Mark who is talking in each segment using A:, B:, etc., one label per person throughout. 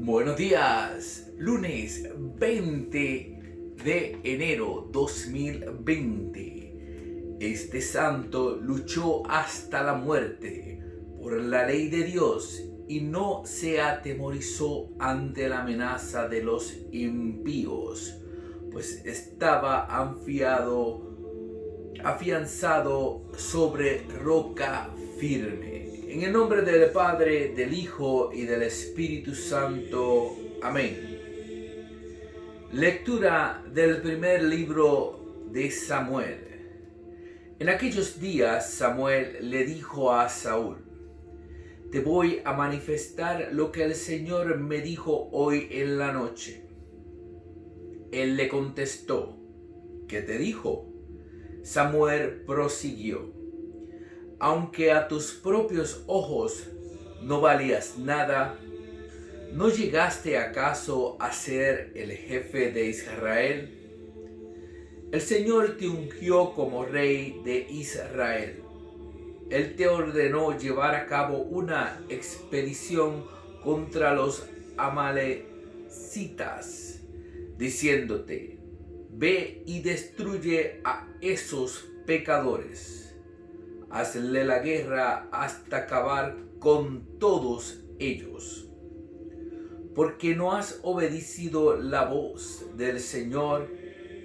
A: Buenos días, lunes 20 de enero 2020. Este santo luchó hasta la muerte por la ley de Dios y no se atemorizó ante la amenaza de los impíos, pues estaba afianzado sobre roca firme. En el nombre del Padre, del Hijo y del Espíritu Santo. Amén. Lectura del primer libro de Samuel. En aquellos días Samuel le dijo a Saúl: te voy a manifestar lo que el Señor me dijo hoy en la noche. Él le contestó: ¿qué te dijo? Samuel prosiguió: aunque a tus propios ojos no valías nada, ¿no llegaste acaso a ser el jefe de Israel? El Señor te ungió como rey de Israel. Él te ordenó llevar a cabo una expedición contra los amalecitas, diciéndote: ve y destruye a esos pecadores. Hazle la guerra hasta acabar con todos ellos. Porque no has obedecido la voz del Señor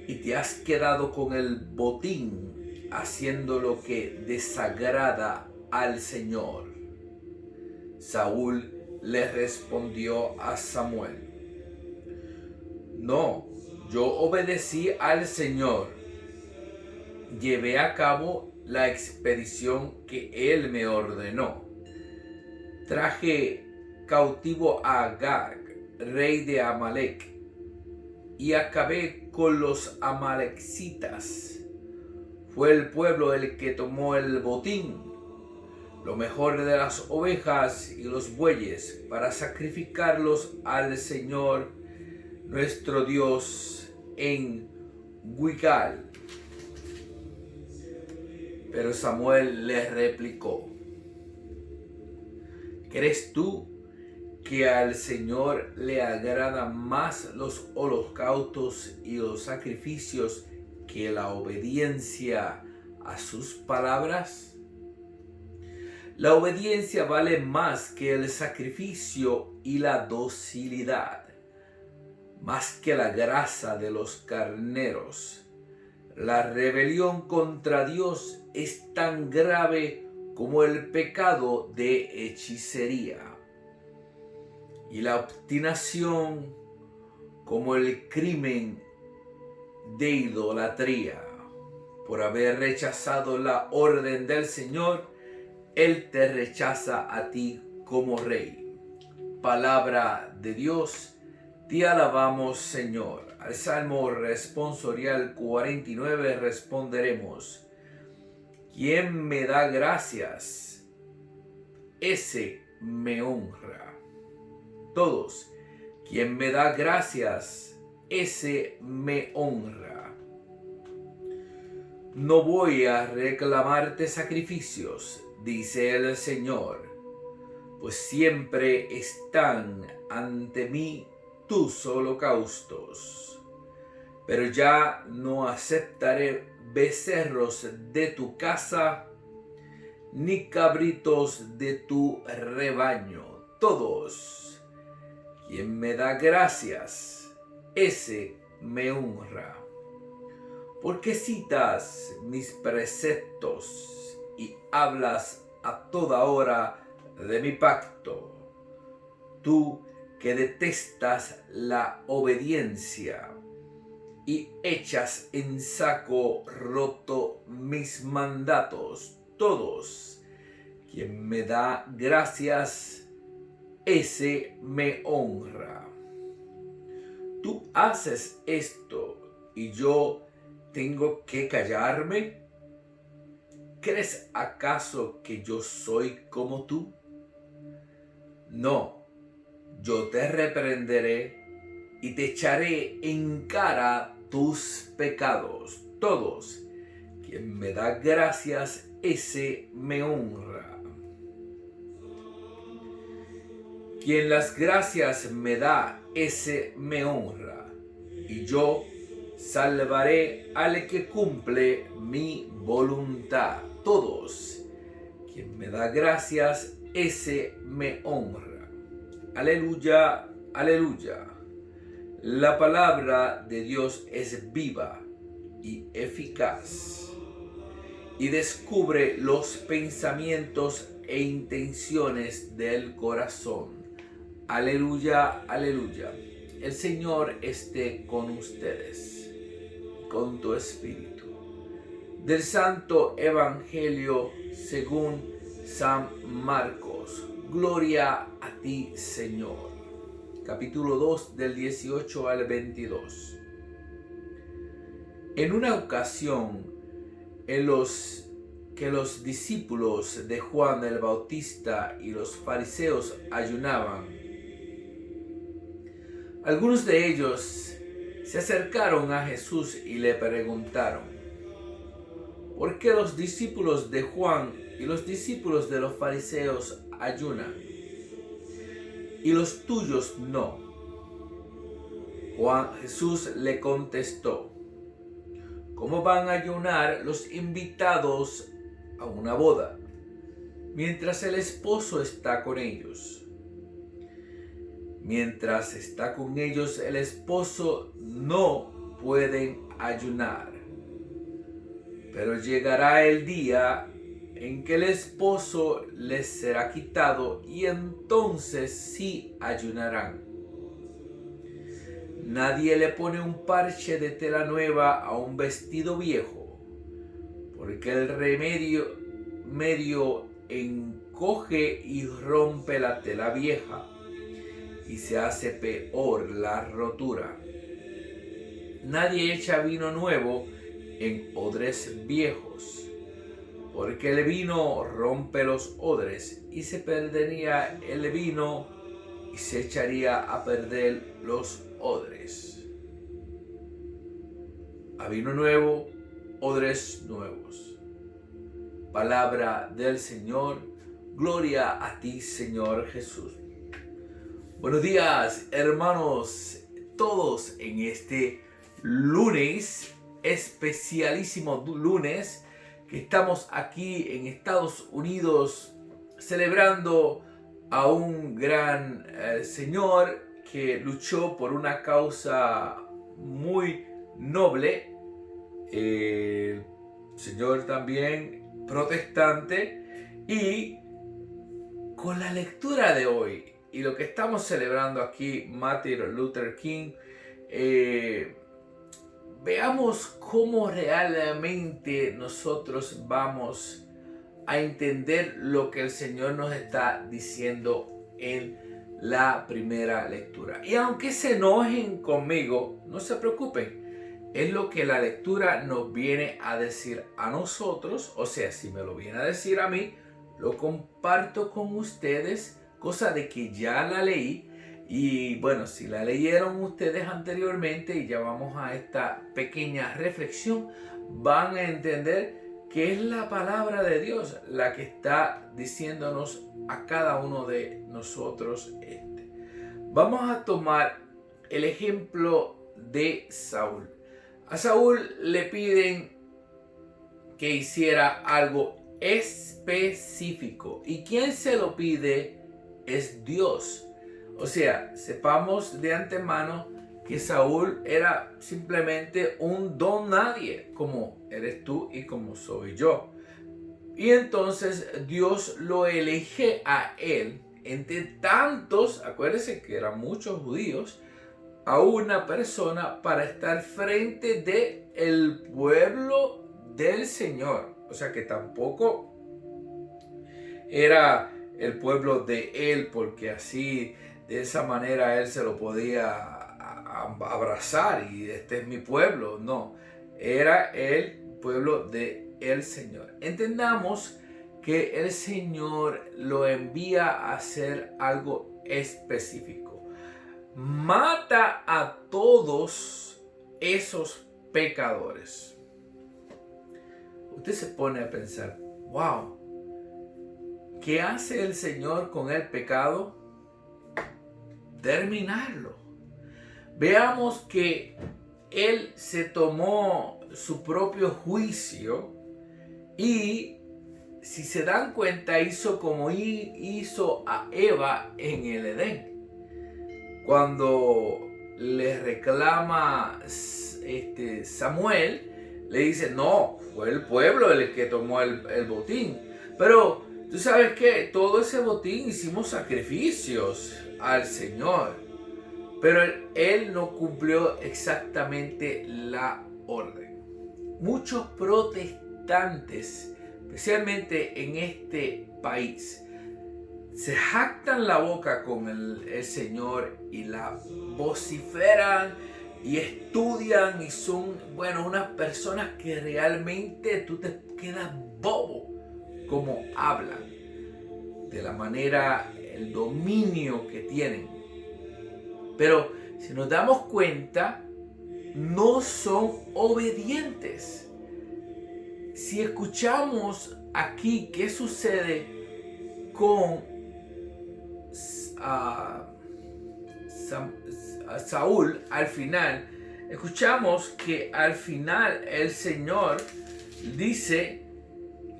A: y te has quedado con el botín, haciendo lo que desagrada al Señor. Saúl le respondió a Samuel: no, yo obedecí al Señor. Llevé a cabo la expedición que él me ordenó. Traje cautivo a Agag, rey de Amalec, y acabé con los amalecitas. Fue el pueblo el que tomó el botín, lo mejor de las ovejas y los bueyes, para sacrificarlos al Señor nuestro Dios en Gilgal. Pero Samuel le replicó: ¿crees tú que al Señor le agradan más los holocaustos y los sacrificios que la obediencia a sus palabras? La obediencia vale más que el sacrificio y la docilidad, más que la grasa de los carneros. La rebelión contra Dios es tan grave como el pecado de hechicería, y la obstinación como el crimen de idolatría. Por haber rechazado la orden del Señor, Él te rechaza a ti como rey. Palabra de Dios. Te alabamos, Señor. Al Salmo responsorial 49 responderemos: quien me da gracias, ese me honra. Todos: quien me da gracias, ese me honra. No voy a reclamarte sacrificios, dice el Señor, pues siempre están ante mí tus holocaustos. Pero ya no aceptaré becerros de tu casa, ni cabritos de tu rebaño. Todos: quien me da gracias, ese me honra. Porque citas mis preceptos y hablas a toda hora de mi pacto. Tú que detestas la obediencia y echas en saco roto mis mandatos. Todos: quien me da gracias, ese me honra. Tú haces esto y yo tengo que callarme. ¿Crees acaso que yo soy como tú? No, yo te reprenderé y te echaré en cara tus pecados. Todos: quien me da gracias, ese me honra. Quien las gracias me da, ese me honra, y yo salvaré al que cumple mi voluntad. Todos, quien me da gracias, ese me honra. Aleluya, aleluya. La palabra de Dios es viva y eficaz y descubre los pensamientos e intenciones del corazón. Aleluya, aleluya. El Señor esté con ustedes, con tu espíritu. Del Santo Evangelio según San Marcos. Gloria a ti, Señor. Capítulo 2 del 18 al 22. En una ocasión, que los discípulos de Juan el Bautista y los fariseos ayunaban, algunos de ellos se acercaron a Jesús y le preguntaron: ¿por qué los discípulos de Juan y los discípulos de los fariseos ayunan, y los tuyos no? Jesús le contestó: ¿cómo van a ayunar los invitados a una boda mientras el esposo está con ellos? Mientras está con ellos el esposo, no pueden ayunar. Pero llegará el día en que el esposo les será quitado, y entonces sí ayunarán. Nadie le pone un parche de tela nueva a un vestido viejo, porque el medio encoge y rompe la tela vieja, y se hace peor la rotura. Nadie echa vino nuevo en odres viejos, porque el vino rompe los odres, y se perdería el vino y se echaría a perder los odres. A vino nuevo, odres nuevos. Palabra del Señor. Gloria a ti, Señor Jesús. Buenos días, hermanos, todos en este lunes, especialísimo lunes, que estamos aquí en Estados Unidos celebrando a un gran señor que luchó por una causa muy noble, señor también protestante, y con la lectura de hoy y lo que estamos celebrando aquí, Martin Luther King, veamos cómo realmente nosotros vamos a entender lo que el Señor nos está diciendo en la primera lectura. Y aunque se enojen conmigo, no se preocupen. Es lo que la lectura nos viene a decir a nosotros. O sea, si me lo viene a decir a mí, lo comparto con ustedes, cosa de que ya la leí. Y bueno, si la leyeron ustedes anteriormente y ya vamos a esta pequeña reflexión, van a entender que es la palabra de Dios la que está diciéndonos a cada uno de nosotros. Vamos a tomar el ejemplo de Saúl. A Saúl le piden que hiciera algo específico. ¿Y quién se lo pide? Es Dios. O sea, sepamos de antemano que Saúl era simplemente un don nadie, como eres tú y como soy yo. Y entonces Dios lo elige a él, entre tantos, acuérdense que eran muchos judíos, a una persona para estar frente del pueblo del Señor. O sea que tampoco era el pueblo de él, porque así, de esa manera, él se lo podía abrazar y este es mi pueblo. No, era el pueblo del Señor. Entendamos que el Señor lo envía a hacer algo específico. Mata a todos esos pecadores. Usted se pone a pensar, wow, ¿qué hace el Señor con el pecado? terminarlo. Veamos que él se tomó su propio juicio y, si se dan cuenta, hizo como hizo a Eva en el Edén. Cuando le reclama Samuel, le dice, no, fue el pueblo el que tomó el botín. Pero tú sabes que todo ese botín hicimos sacrificios al Señor. Pero él no cumplió exactamente la orden. Muchos protestantes, especialmente en este país, se jactan la boca con el Señor y la vociferan y estudian y son, unas personas que realmente tú te quedas bobo como hablan, de la manera, el dominio que tienen. Pero si nos damos cuenta, no son obedientes. Si escuchamos aquí qué sucede con Saúl al final, escuchamos que al final el Señor dice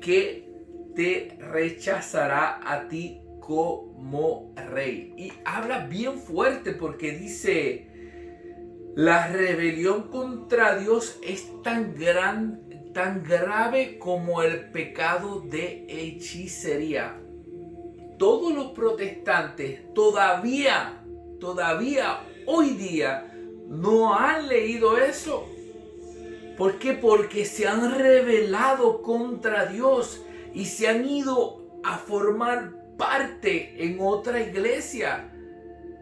A: que te rechazará a ti como rey. Y habla bien fuerte porque dice, la rebelión contra Dios es tan grave como el pecado de hechicería. Todos los protestantes todavía hoy día no han leído eso. ¿Por qué? Porque se han rebelado contra Dios y se han ido a formar parte en otra iglesia.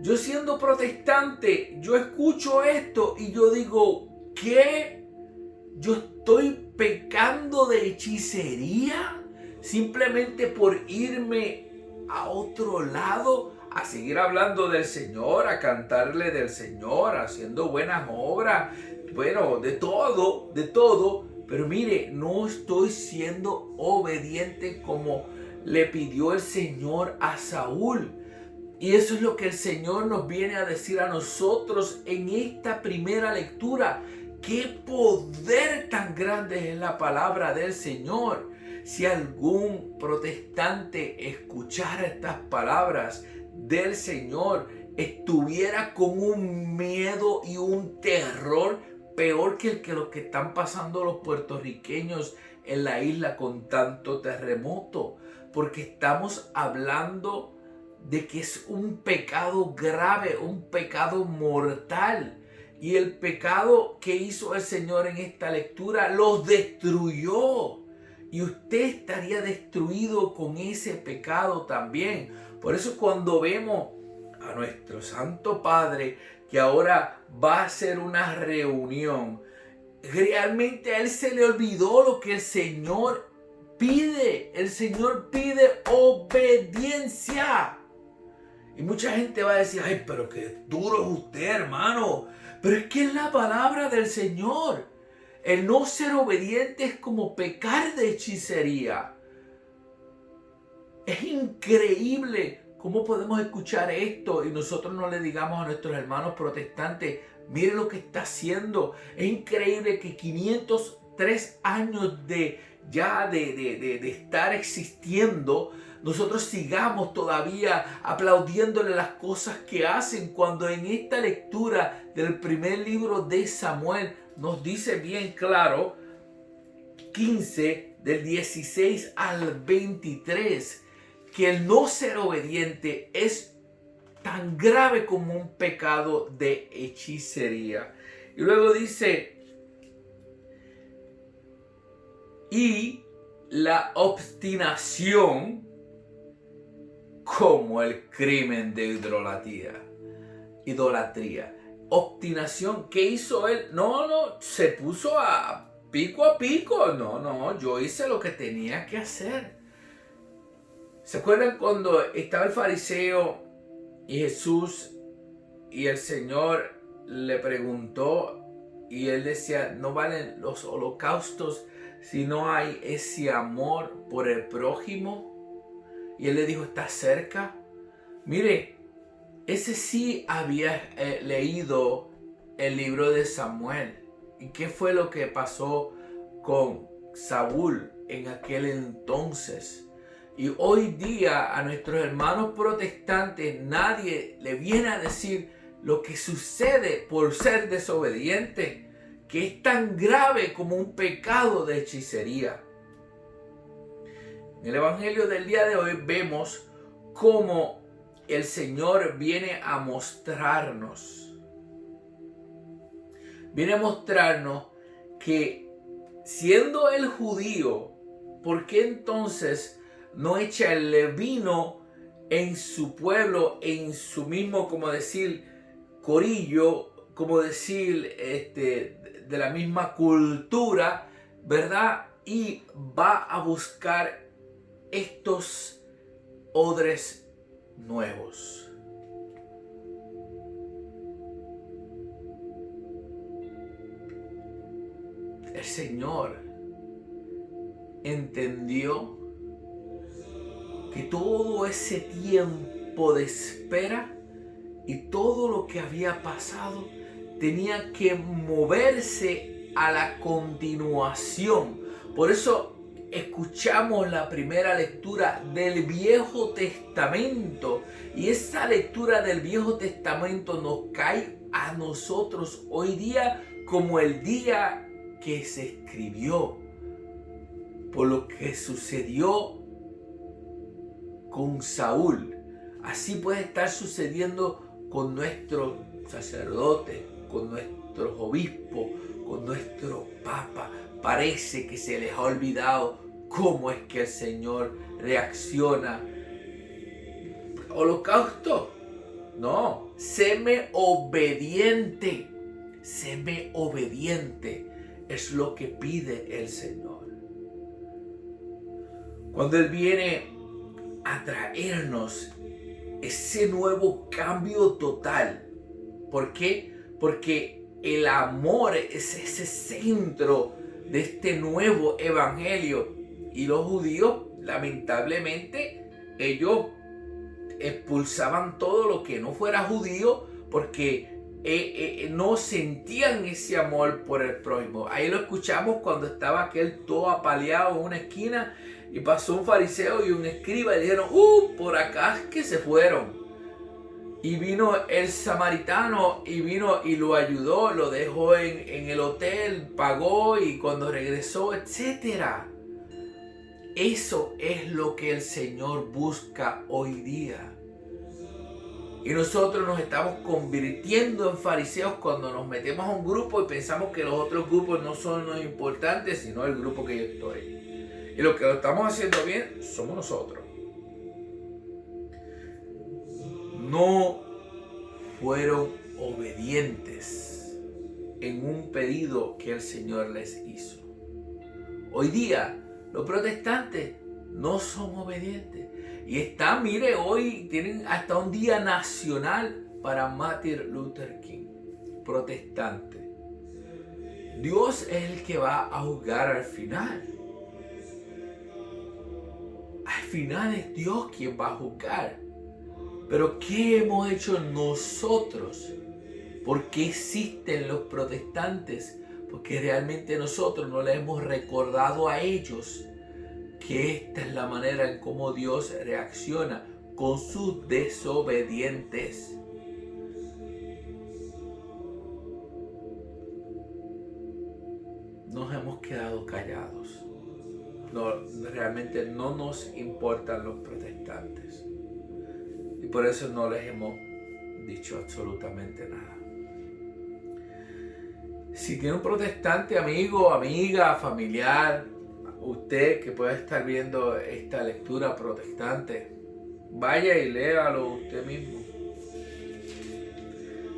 A: Yo, siendo protestante, yo escucho esto y yo digo, ¿qué? ¿Yo estoy pecando de hechicería simplemente por irme a otro lado, a seguir hablando del Señor, a cantarle del Señor, haciendo buenas obras, de todo, pero mire, no estoy siendo obediente como le pidió el Señor a Saúl? Y eso es lo que el Señor nos viene a decir a nosotros en esta primera lectura. ¡Qué poder tan grande es la palabra del Señor! Si algún protestante escuchara estas palabras del Señor, estuviera con un miedo y un terror peor que los que están pasando los puertorriqueños en la isla con tanto terremoto. Porque estamos hablando de que es un pecado grave, un pecado mortal. Y el pecado que hizo el Señor en esta lectura los destruyó. Y usted estaría destruido con ese pecado también. Por eso cuando vemos a nuestro Santo Padre que ahora va a hacer una reunión, realmente a él se le olvidó lo que el Señor pide. El Señor pide obediencia. Y mucha gente va a decir, ay, pero qué duro es usted, hermano. Pero es que es la palabra del Señor. El no ser obediente es como pecar de hechicería. Es increíble cómo podemos escuchar esto y nosotros no le digamos a nuestros hermanos protestantes, mire lo que está haciendo. Es increíble que 503 años de estar existiendo, nosotros sigamos todavía aplaudiéndole las cosas que hacen, cuando en esta lectura del primer libro de Samuel nos dice bien claro, 15 del 16 al 23, que el no ser obediente es tan grave como un pecado de hechicería. Y luego dice, y la obstinación como el crimen de idolatría. Obstinación, ¿qué hizo él? No, se puso a pico. No, yo hice lo que tenía que hacer. ¿Se acuerdan cuando estaba el fariseo y Jesús y el Señor le preguntó y él decía, no valen los holocaustos si no hay ese amor por el prójimo? Y él le dijo, ¿está cerca? Mire, ese sí había leído el libro de Samuel. ¿Y qué fue lo que pasó con Saúl en aquel entonces? Y hoy día a nuestros hermanos protestantes nadie le viene a decir lo que sucede por ser desobediente, que es tan grave como un pecado de hechicería. En el Evangelio del día de hoy vemos cómo el Señor viene a mostrarnos que siendo el judío, ¿por qué entonces no echa el vino en su pueblo, en su mismo, como decir, corillo, como decir, de la misma cultura, ¿verdad? Y va a buscar estos odres nuevos. El Señor entendió que todo ese tiempo de espera y todo lo que había pasado tenía que moverse a la continuación. Por eso escuchamos la primera lectura del Viejo Testamento, y esa lectura del Viejo Testamento nos cae a nosotros hoy día como el día que se escribió, por lo que sucedió con Saúl. Así puede estar sucediendo con nuestros sacerdotes, con nuestros obispos, con nuestro papa. Parece que se les ha olvidado cómo es que el Señor reacciona. ¿Holocausto? No, séme obediente. Séme obediente es lo que pide el Señor. Cuando Él viene a traernos ese nuevo cambio total. ¿Por qué? Porque el amor es ese centro de este nuevo evangelio. Y los judíos, lamentablemente, ellos expulsaban todo lo que no fuera judío porque no sentían ese amor por el prójimo. Ahí lo escuchamos cuando estaba aquel todo apaleado en una esquina y pasó un fariseo y un escriba y dijeron, por acá es que se fueron. Y vino el samaritano y vino y lo ayudó, lo dejó en el hotel, pagó y cuando regresó, etc. Eso es lo que el Señor busca hoy día. Y nosotros nos estamos convirtiendo en fariseos cuando nos metemos a un grupo y pensamos que los otros grupos no son los importantes, sino el grupo que yo estoy. Y lo que lo estamos haciendo bien somos nosotros. No fueron obedientes en un pedido que el Señor les hizo. Hoy día los protestantes no son obedientes. Y está, mire, hoy tienen hasta un día nacional para Martin Luther King, protestante. Dios es el que va a juzgar al final. Al final es Dios quien va a juzgar. Pero ¿qué hemos hecho nosotros? ¿Por qué existen los protestantes? Porque realmente nosotros no les hemos recordado a ellos que esta es la manera en cómo Dios reacciona con sus desobedientes. Nos hemos quedado callados. No, realmente no nos importan los protestantes. Y por eso no les hemos dicho absolutamente nada. Si tiene un protestante amigo, amiga, familiar, usted que pueda estar viendo esta lectura protestante, vaya y léalo usted mismo.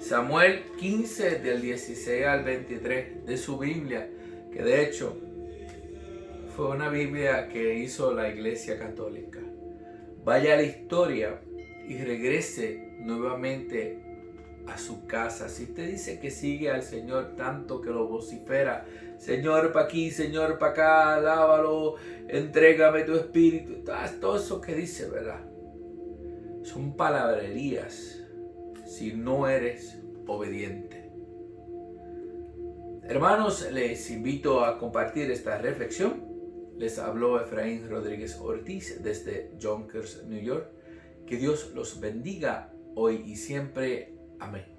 A: Samuel 15 del 16 al 23 de su Biblia, que de hecho fue una Biblia que hizo la Iglesia Católica. Vaya a la historia y regrese nuevamente a su casa. Si usted dice que sigue al Señor tanto que lo vocifera, Señor para aquí, Señor para acá, alábalo, entrégame tu espíritu, todo eso que dice, ¿verdad? Son palabrerías. si no eres obediente. Hermanos, les invito a compartir esta reflexión. Les habló Efraín Rodríguez Ortiz desde Yonkers, New York. Que Dios los bendiga hoy y siempre. Amén.